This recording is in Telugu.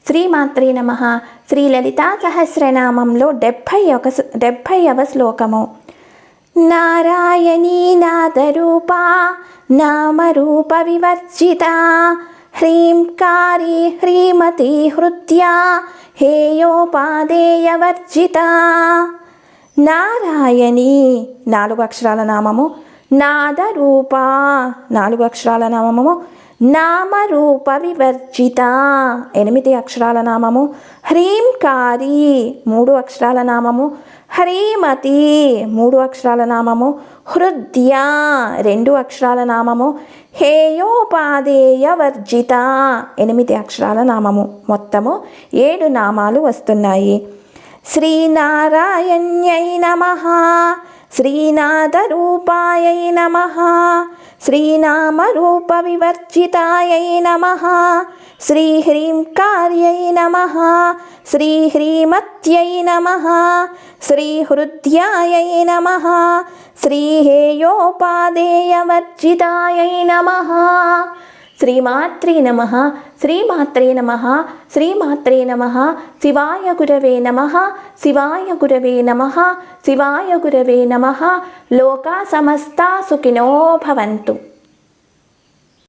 శ్రీమాత్రే నమః. శ్రీ లలితా సహస్రనామంలో 70వ శ్లోకము. నారాయణీ నాదరూపా నామరూప వివర్జిత హ్రీంకారీ హ్రీమతి హృద్యా హేయోపాదేయవర్జిత. నారాయణి 4 అక్షరాల నామము, నాదరూప 4 అక్షరాల నామము, నామరూప వివర్జిత 8 అక్షరాల నామము, హ్రీంకారీ 3 అక్షరాల నామము, హ్రీమతి 3 అక్షరాల నామము, హృద్యా 2 అక్షరాల నామము, హేయోపాదేయ వర్జిత 8 అక్షరాల నామము. మొత్తము 7 నామాలు వస్తున్నాయి. శ్రీనారాయణ్యై నమః, శ్రీనాథరూపాయై నమః, శ్రీనామరూప వివర్జితాయై నమః, శ్రీహ్రీంకార్యై నమః, శ్రీహ్రీమత్యై నమః, శ్రీహృద్యాయై నమః, శ్రీహేయోపాదేయవర్జితాయై నమః. శ్రీమాత్రే నమః. శ్రీమాత్రే నమః. శ్రీమాత్రే నమః. శివాయ గురవే నమః. శివాయ గురవే నమః. శివాయ గురవే నమః. లోకా సమస్తా సుఖినో భవంతు.